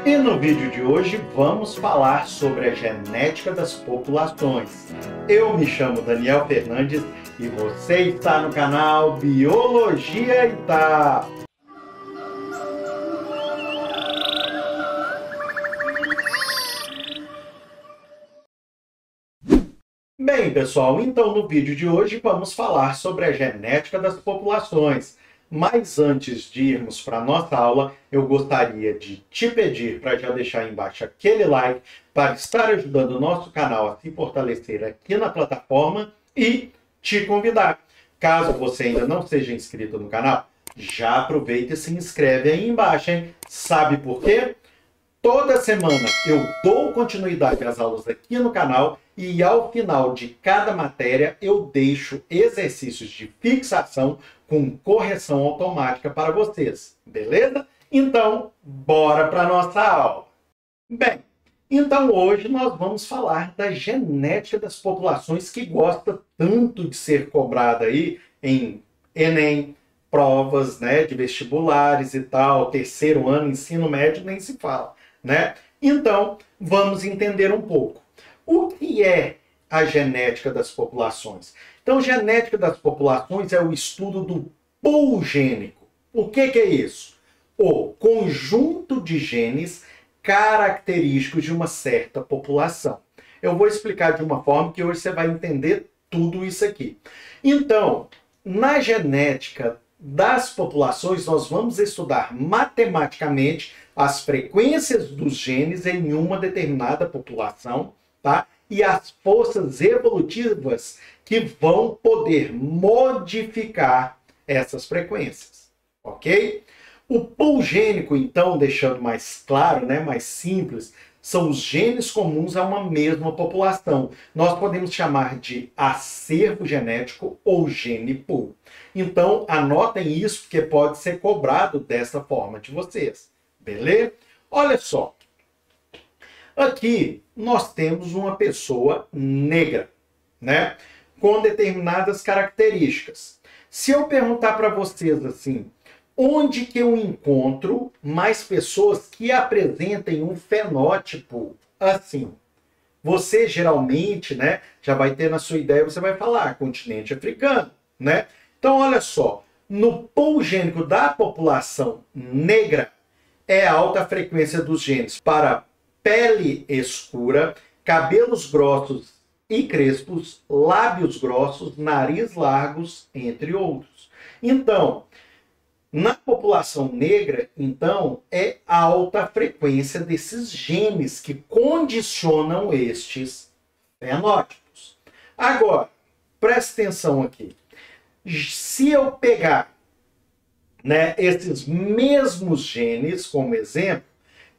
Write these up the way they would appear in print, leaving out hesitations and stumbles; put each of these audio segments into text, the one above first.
E no vídeo de hoje vamos falar sobre a genética das populações. Eu me chamo Daniel Fernandes e você está no canal Biologia Ita. Bem, pessoal, então no vídeo de hoje vamos falar sobre a genética das populações. Mas antes de irmos para a nossa aula, eu gostaria de te pedir para já deixar aí embaixo aquele like para estar ajudando o nosso canal a se fortalecer aqui na plataforma e te convidar. Caso você ainda não seja inscrito no canal, já aproveita e se inscreve aí embaixo, hein? Sabe por quê? Toda semana eu dou continuidade às aulas aqui no canal e ao final de cada matéria eu deixo exercícios de fixação com correção automática para vocês, beleza? Então, bora para a nossa aula. Bem, então hoje nós vamos falar da genética das populações que gosta tanto de ser cobrada aí em Enem, provas, né, de vestibulares e tal, terceiro ano, ensino médio, nem se fala, né? Então, vamos entender um pouco. O que é a genética das populações? Então, genética das populações é o estudo do pool gênico. O que é isso? O conjunto de genes característicos de uma certa população. Eu vou explicar de uma forma que hoje você vai entender tudo isso aqui. Então, na genética das populações, nós vamos estudar matematicamente as frequências dos genes em uma determinada população, tá? E as forças evolutivas que vão poder modificar essas frequências, ok? O pool gênico, então, deixando mais claro, né, mais simples, são os genes comuns a uma mesma população. Nós podemos chamar de acervo genético ou gene pool. Então, anotem isso, porque pode ser cobrado dessa forma de vocês, beleza? Olha só. Aqui nós temos uma pessoa negra, né? Com determinadas características. Se eu perguntar para vocês assim, onde que eu encontro mais pessoas que apresentem um fenótipo assim? Você geralmente, né, já vai ter na sua ideia, você vai falar continente africano, né? Então olha só, no pool gênico da população negra é alta a frequência dos genes para pele escura, cabelos grossos e crespos, lábios grossos, nariz largos, entre outros. Então, na população negra, então, é alta a frequência desses genes que condicionam estes fenótipos. Agora, presta atenção aqui. Se eu pegar, né, esses mesmos genes como exemplo,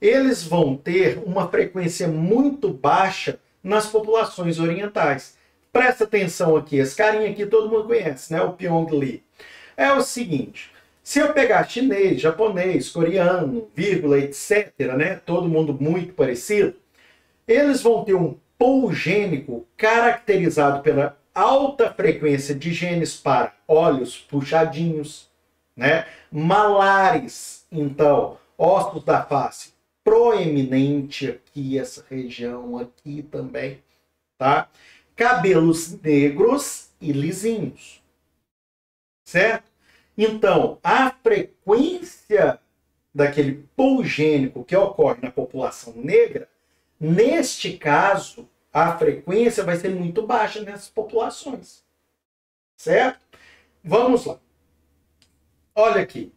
eles vão ter uma frequência muito baixa nas populações orientais. Presta atenção aqui, esse carinha aqui todo mundo conhece, né? O Pyong Lee. É o seguinte, se eu pegar chinês, japonês, coreano, vírgula, etc., né? Todo mundo muito parecido, eles vão ter um pool gênico caracterizado pela alta frequência de genes para olhos puxadinhos, né? Malares, então, ossos da face, proeminente aqui, essa região aqui também, tá? Cabelos negros e lisinhos, certo? Então, a frequência daquele pool gênico que ocorre na população negra, neste caso, a frequência vai ser muito baixa nessas populações, certo? Vamos lá. Olha aqui.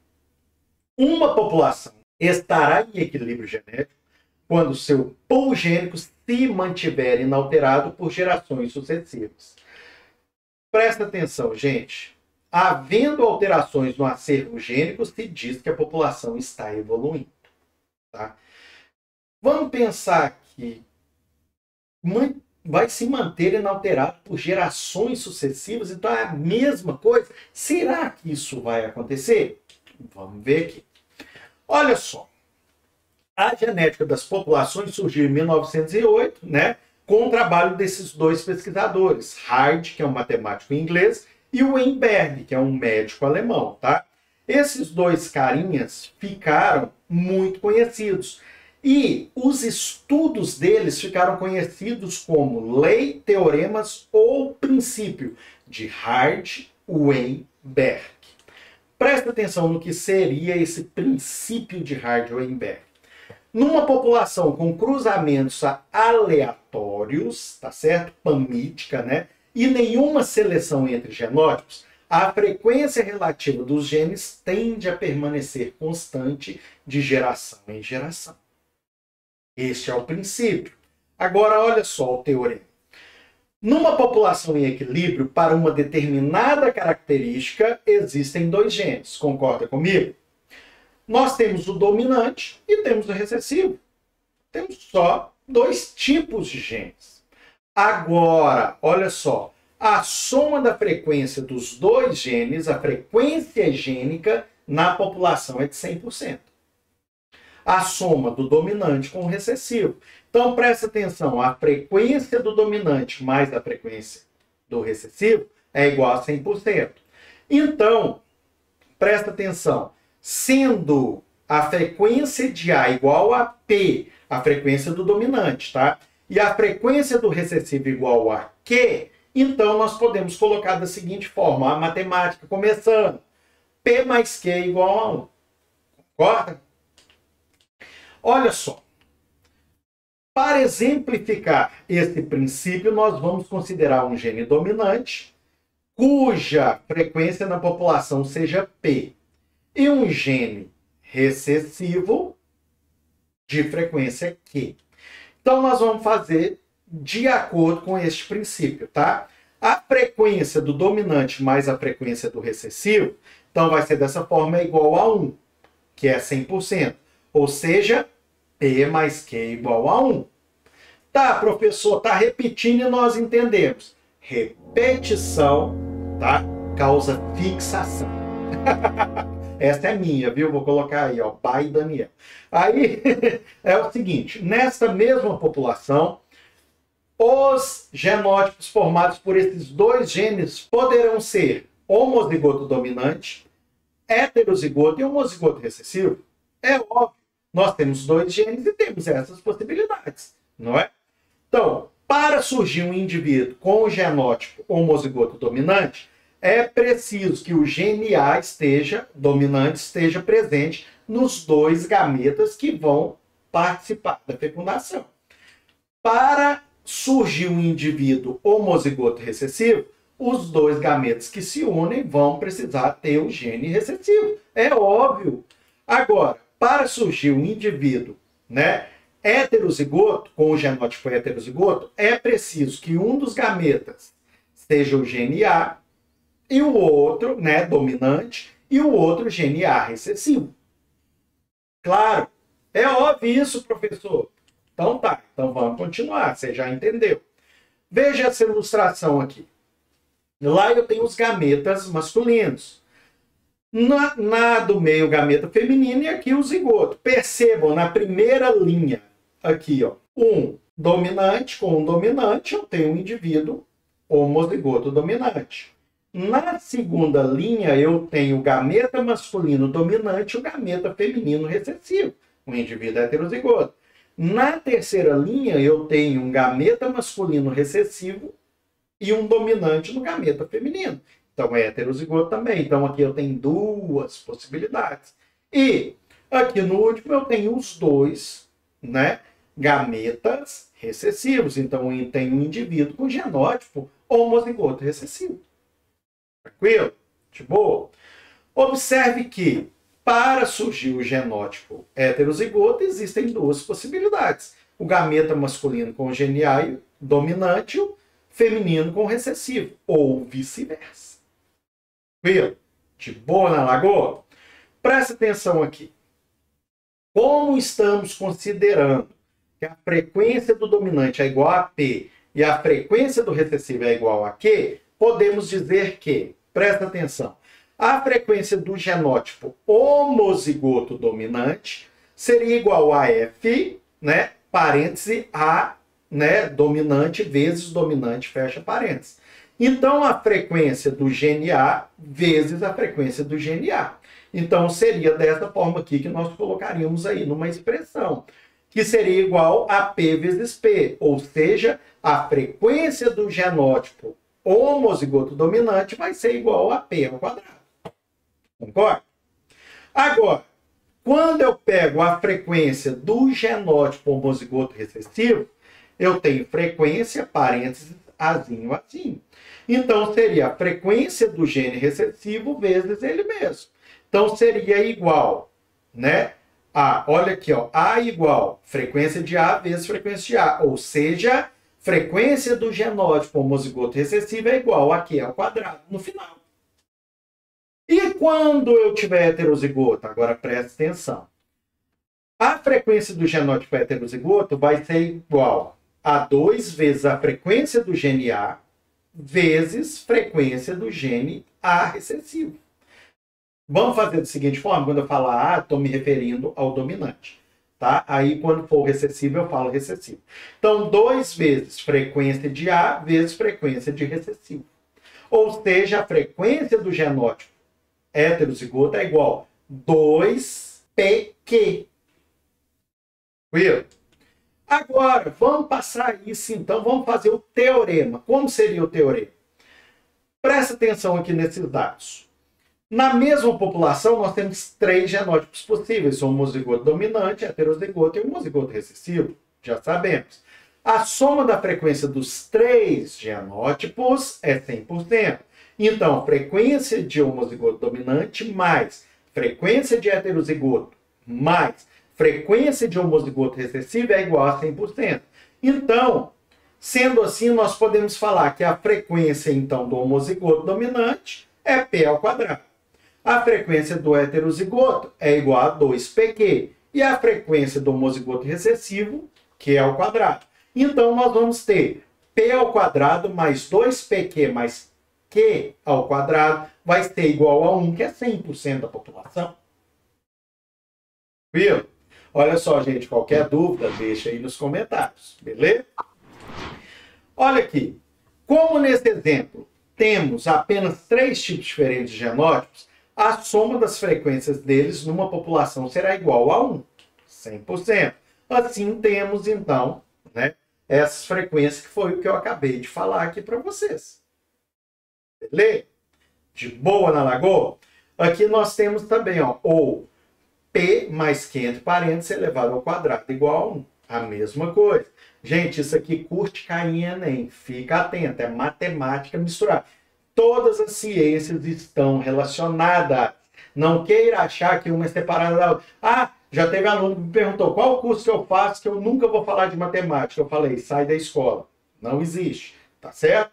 Uma população estará em equilíbrio genético quando seu pool gênico se mantiver inalterado por gerações sucessivas. Presta atenção, gente. Havendo alterações no acervo gênico, se diz que a população está evoluindo. Tá? Vamos pensar que vai se manter inalterado por gerações sucessivas, então é a mesma coisa. Será que isso vai acontecer? Vamos ver aqui. Olha só, a genética das populações surgiu em 1908, né, com o trabalho desses dois pesquisadores, Hard, que é um matemático inglês, e o Weinberg, que é um médico alemão, tá? Esses dois carinhas ficaram muito conhecidos. E os estudos deles ficaram conhecidos como lei, teoremas ou princípio de Hardy-Weinberg. Presta atenção no que seria esse princípio de Hardy-Weinberg. Numa população com cruzamentos aleatórios, tá certo? Panmítica, né? E nenhuma seleção entre genótipos, a frequência relativa dos genes tende a permanecer constante de geração em geração. Este é o princípio. Agora, olha só o teorema. Numa população em equilíbrio, para uma determinada característica, existem dois genes. Concorda comigo? Nós temos o dominante e temos o recessivo. Temos só dois tipos de genes. Agora, olha só. A soma da frequência dos dois genes, a frequência gênica, na população é de 100%. A soma do dominante com o recessivo. Então, presta atenção, a frequência do dominante mais a frequência do recessivo é igual a 100%. Então, presta atenção, sendo a frequência de A igual a P, a frequência do dominante, tá? E a frequência do recessivo igual a Q, então nós podemos colocar da seguinte forma, a matemática começando, P mais Q igual a 1. Concorda? Olha só, para exemplificar esse princípio, nós vamos considerar um gene dominante, cuja frequência na população seja P, e um gene recessivo de frequência Q. Então, nós vamos fazer de acordo com este princípio, tá? A frequência do dominante mais a frequência do recessivo, então vai ser dessa forma, é igual a 1, que é 100%. Ou seja, P mais Q igual a 1. Tá, professor, tá repetindo e nós entendemos. Repetição, tá? Causa fixação. Essa é minha, viu? Vou colocar aí, ó, pai Daniel. Aí, é o seguinte, nesta mesma população, os genótipos formados por esses dois genes poderão ser homozigoto dominante, heterozigoto e homozigoto recessivo. É óbvio. Nós temos dois genes e temos essas possibilidades, não é? Então, para surgir um indivíduo com o genótipo homozigoto dominante, é preciso que o gene A dominante esteja presente nos dois gametas que vão participar da fecundação. Para surgir um indivíduo homozigoto recessivo, os dois gametas que se unem vão precisar ter o gene recessivo. É óbvio. Agora, para surgir um indivíduo, né, heterozigoto, com o genótipo heterozigoto, é preciso que um dos gametas seja o gene A e o outro, né, dominante, e o outro gene A recessivo. Claro, é óbvio isso, professor. Então tá, então vamos continuar, você já entendeu. Veja essa ilustração aqui. Lá eu tenho os gametas masculinos. Na do meio, gameta feminino, e aqui o zigoto. Percebam, na primeira linha, aqui, ó, um dominante com um dominante, eu tenho um indivíduo homozigoto dominante. Na segunda linha, eu tenho o gameta masculino dominante e o gameta feminino recessivo, um indivíduo heterozigoto. Na terceira linha, eu tenho um gameta masculino recessivo e um dominante no gameta feminino. Então, é heterozigoto também. Então, aqui eu tenho duas possibilidades. E aqui no último eu tenho os dois, né, gametas recessivos. Então, eu tenho um indivíduo com genótipo homozigoto recessivo. Tranquilo? De boa? Observe que, para surgir o genótipo heterozigoto, existem duas possibilidades. O gameta masculino com o gene A dominante e o feminino com recessivo. Ou vice-versa. Tranquilo? De boa na lagoa? Presta atenção aqui. Como estamos considerando que a frequência do dominante é igual a P e a frequência do recessivo é igual a Q, podemos dizer que, presta atenção, a frequência do genótipo homozigoto dominante seria igual a F, né, parêntese A, né, dominante vezes dominante, fecha parênteses. Então, a frequência do gene A vezes a frequência do gene A. Então, seria dessa forma aqui que nós colocaríamos aí numa expressão. que seria igual a P vezes P, ou seja, a frequência do genótipo homozigoto dominante vai ser igual a P ao quadrado. Concorda? Agora, quando eu pego a frequência do genótipo homozigoto recessivo, eu tenho frequência, parênteses, azinho, azinho. Então, seria a frequência do gene recessivo vezes ele mesmo. Então, seria igual, né? Olha aqui, ó, A igual frequência de A vezes frequência de A. Ou seja, frequência do genótipo homozigoto recessivo é igual a Q ao quadrado no final. E quando eu tiver heterozigoto? Agora preste atenção. A frequência do genótipo heterozigoto vai ser igual a 2 vezes a frequência do gene A vezes frequência do gene A recessivo. Vamos fazer da seguinte forma, quando eu falar A, estou me referindo ao dominante. Tá? Aí, quando for recessivo, eu falo recessivo. Então, 2 vezes frequência de A vezes frequência de recessivo. Ou seja, a frequência do genótipo heterozigoto é igual a 2PQ. Viu? Agora, vamos passar isso, então, vamos fazer o teorema. Como seria o teorema? Presta atenção aqui nesses dados. Na mesma população, nós temos 3 genótipos possíveis. O homozigoto dominante, heterozigoto e o homozigoto recessivo. Já sabemos. A soma da frequência dos 3 genótipos é 100%. Então, frequência de homozigoto dominante mais frequência de heterozigoto mais frequência de homozigoto recessivo é igual a 100%. Então, sendo assim, nós podemos falar que a frequência, então, do homozigoto dominante é P ao quadrado. A frequência do heterozigoto é igual a 2PQ. E a frequência do homozigoto recessivo, Q ao quadrado. Então, nós vamos ter P ao quadrado mais 2PQ mais Q ao quadrado vai ser igual a 1, que é 100% da população. Viu? Olha só, gente, qualquer dúvida, deixa aí nos comentários, beleza? Olha aqui. Como nesse exemplo temos apenas 3 tipos diferentes de genótipos, a soma das frequências deles numa população será igual a 1, 100%. Assim temos, então, né, essas frequências que foi o que eu acabei de falar aqui para vocês. Beleza? De boa na lagoa? Aqui nós temos também, ó, ou P mais Q entre parênteses elevado ao quadrado igual a 1. A mesma coisa. Gente, isso aqui curte cair em Enem. Fica atento, é matemática misturada. Todas as ciências estão relacionadas. Não queira achar que uma é separada da outra. Ah, já teve aluno que me perguntou qual curso que eu faço que eu nunca vou falar de matemática. Eu falei, sai da escola. Não existe. Tá certo?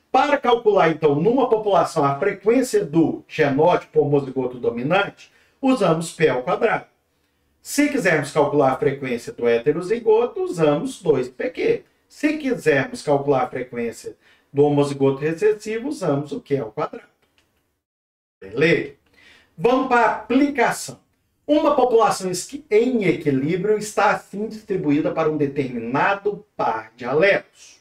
Para calcular, então, numa população a frequência do genótipo homozigoto dominante, usamos P ao quadrado. Se quisermos calcular a frequência do heterozigoto, usamos 2PQ. Se quisermos calcular a frequência do homozigoto recessivo, usamos o Q ao quadrado. Beleza? Vamos para a aplicação. Uma população em equilíbrio está assim distribuída para um determinado par de alelos.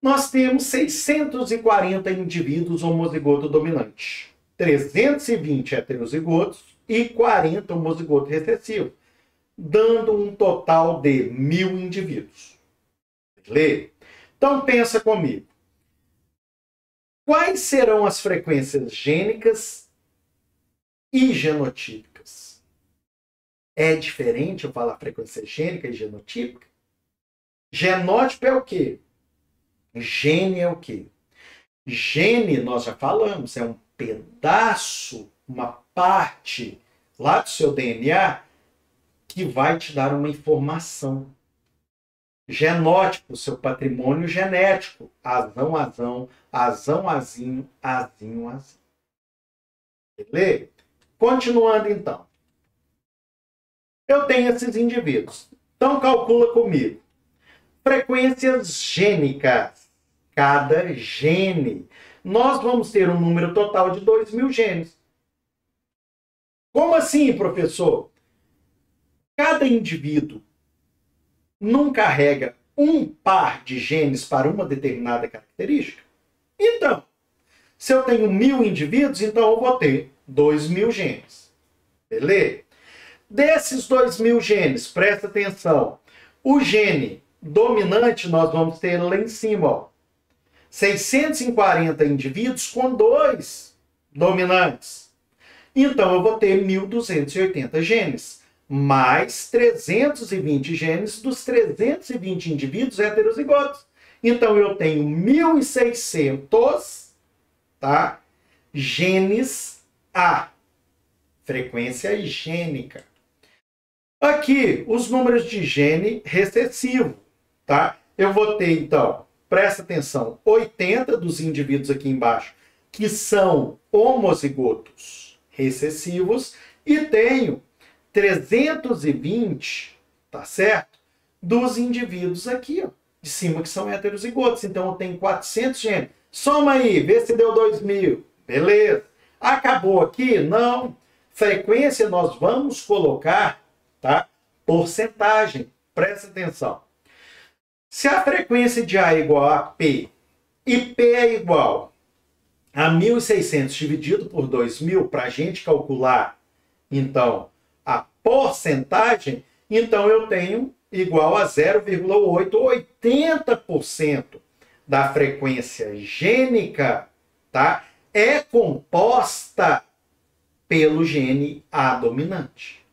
Nós temos 640 indivíduos homozigoto dominante, 320 heterozigotos e 40 homozigoto recessivo, dando um total de 1000 indivíduos. Beleza? Então pensa comigo. Quais serão as frequências gênicas e genotípicas? É diferente eu falar frequência gênica e genotípica? Genótipo é o quê? Gene é o quê? Gene, nós já falamos, é um pedaço, uma parte lá do seu DNA que vai te dar uma informação. Genótipo, seu patrimônio genético. Azão, azão, azão, azinho, azinho, azinho. Beleza? Continuando então. Eu tenho esses indivíduos. Então calcula comigo. Frequências gênicas. Cada gene. Nós vamos ter um número total de 2000 genes. Como assim, professor? Cada indivíduo não carrega um par de genes para uma determinada característica? Então, se eu tenho 1000 indivíduos, então eu vou ter 2000 genes. Beleza? Desses 2.000 genes, presta atenção, o gene dominante nós vamos ter lá em cima, ó, 640 indivíduos com 2 dominantes. Então, eu vou ter 1.280 genes, mais 320 genes dos 320 indivíduos heterozigotos. Então, eu tenho 1.600, tá, genes A, frequência gênica. Aqui, os números de gene recessivo, tá? Eu vou ter, então, presta atenção, 80 dos indivíduos aqui embaixo, que são homozigotos recessivos, e tenho 320, tá certo? Dos indivíduos aqui, ó, de cima, que são heterozigotos. Então, eu tenho 400 genes. Soma aí, vê se deu 2.000. Beleza. Acabou aqui? Não. Frequência nós vamos colocar, tá? Porcentagem. Presta atenção. Se a frequência de A é igual a P e P é igual a 1.600 dividido por 2.000, para a gente calcular, então, a porcentagem, então eu tenho igual a 0,8, 80% da frequência gênica, tá? É composta pelo gene A dominante.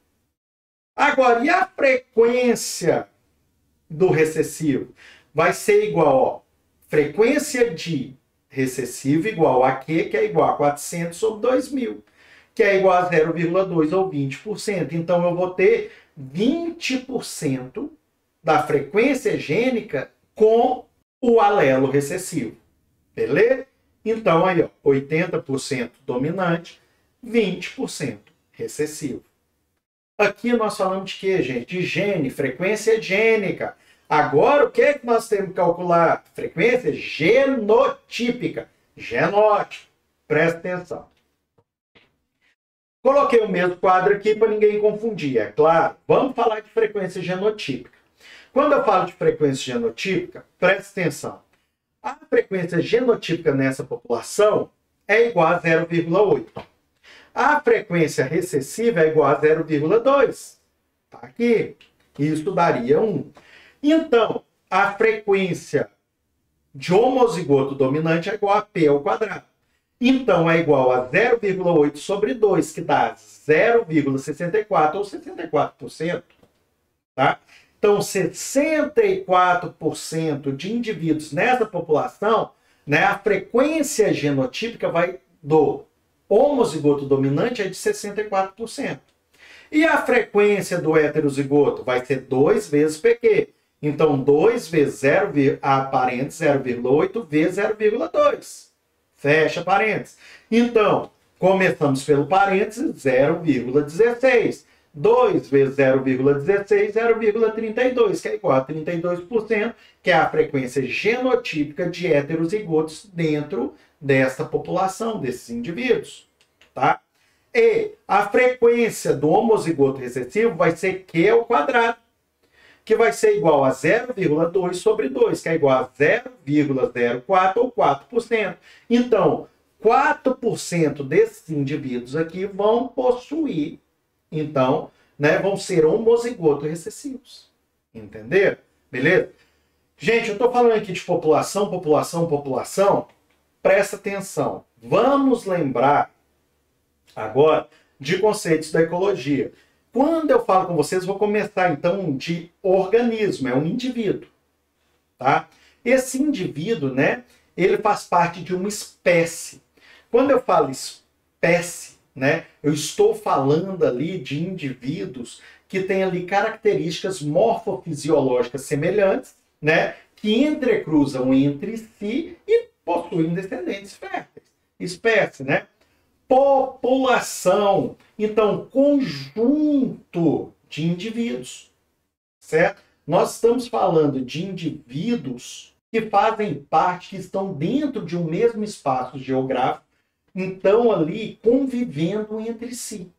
Agora, e a frequência do recessivo? Vai ser igual, ó, frequência de recessivo igual a Q, que é igual a 400 sobre 2.000, que é igual a 0,2 ou 20%. Então, eu vou ter 20% da frequência gênica com o alelo recessivo. Beleza? Então, aí, ó, 80% dominante, 20% recessivo. Aqui nós falamos de quê, gente? De gene, frequência gênica. Agora, o que é que nós temos que calcular? Frequência genotípica. Genótipo. Presta atenção. Coloquei o mesmo quadro aqui para ninguém confundir, é claro. Vamos falar de frequência genotípica. Quando eu falo de frequência genotípica, presta atenção. A frequência genotípica nessa população é igual a 0,8. A frequência recessiva é igual a 0,2. Tá aqui. Isso daria 1. Então, a frequência de homozigoto dominante é igual a P ao quadrado. Então, é igual a 0,8 sobre 2, que dá 0,64 ou 64%. Tá? Então, 64% de indivíduos nessa população, né, a frequência genotípica vai do homozigoto dominante é de 64%. E a frequência do heterozigoto vai ser 2 vezes PQ. Então, 2 vezes 0, a parênteses, 0,8 vezes 0,2. Fecha parênteses. Então, começamos pelo parênteses, 0,16. 2 vezes 0,16, 0,32, que é igual a 32%, que é a frequência genotípica de heterozigotos dentro desta população, desses indivíduos. Tá? E a frequência do homozigoto recessivo vai ser Q ao quadrado, que vai ser igual a 0,2 sobre 2, que é igual a 0,04 ou 4%. Então, 4% desses indivíduos aqui vão possuir, então, né, vão ser homozigotos recessivos. Entenderam? Beleza? Gente, eu estou falando aqui de população, população, população. Presta atenção. Vamos lembrar agora de conceitos da ecologia. Quando eu falo com vocês, vou começar então de organismo, é um indivíduo. Tá? Esse indivíduo, né, ele faz parte de uma espécie. Quando eu falo espécie, né, eu estou falando ali de indivíduos que têm ali características morfofisiológicas semelhantes, né, que entrecruzam entre si e possuem descendentes férteis. Espécie, né? População. Então, conjunto de indivíduos. Certo? Nós estamos falando de indivíduos que fazem parte, que estão dentro de um mesmo espaço geográfico, então ali convivendo entre si.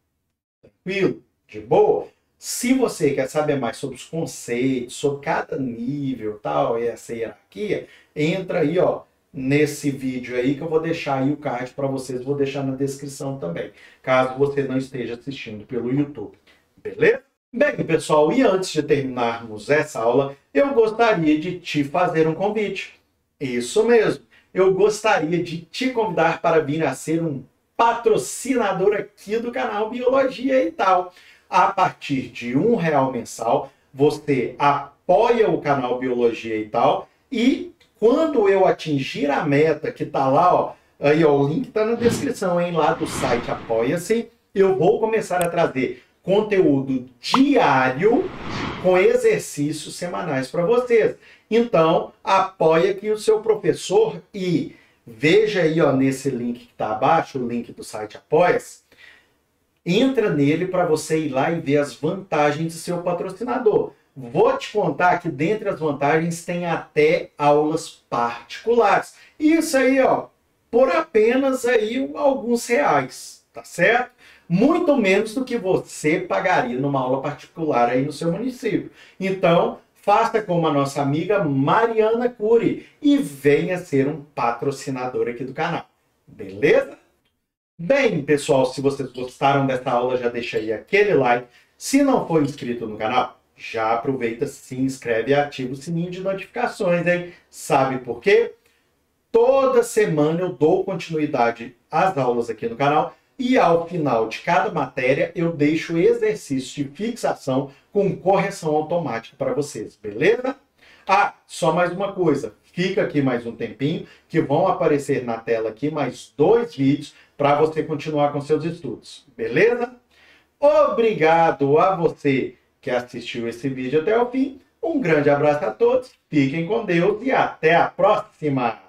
Tranquilo? De boa? Se você quer saber mais sobre os conceitos, sobre cada nível, tal, e essa hierarquia, entra aí, ó, nesse vídeo aí que eu vou deixar aí o card para vocês, vou deixar na descrição também, caso você não esteja assistindo pelo YouTube. beleza? Bem, pessoal, e antes de terminarmos essa aula, eu gostaria de te fazer um convite. Isso mesmo, eu gostaria de te convidar para vir a ser um patrocinador aqui do canal Biologia e Tal. A partir de R$1 mensal, você apoia o canal Biologia e Tal, e quando eu atingir a meta que está lá, ó, aí ó, o link está na descrição, hein, lá do site Apoia-se, eu vou começar a trazer conteúdo diário com exercícios semanais para vocês. Então, apoia aqui o seu professor e veja aí ó, nesse link que está abaixo, o link do site Apoia-se, entra nele para você ir lá e ver as vantagens de seu patrocinador. Vou te contar que dentre as vantagens tem até aulas particulares. Isso aí, ó, por apenas aí alguns reais, tá certo? Muito menos do que você pagaria numa aula particular aí no seu município. Então, faça como a nossa amiga Mariana Cury e venha ser um patrocinador aqui do canal. Beleza? Bem, pessoal, se vocês gostaram dessa aula, já deixa aí aquele like. Se não for inscrito no canal, já aproveita, se inscreve e ativa o sininho de notificações, hein? Sabe por quê? Toda semana eu dou continuidade às aulas aqui no canal e ao final de cada matéria eu deixo exercício de fixação com correção automática para vocês, beleza? Ah, só mais uma coisa, fica aqui mais um tempinho que vão aparecer na tela aqui mais 2 vídeos para você continuar com seus estudos, beleza? Obrigado a você que assistiu esse vídeo até o fim. Um grande abraço a todos, fiquem com Deus e até a próxima!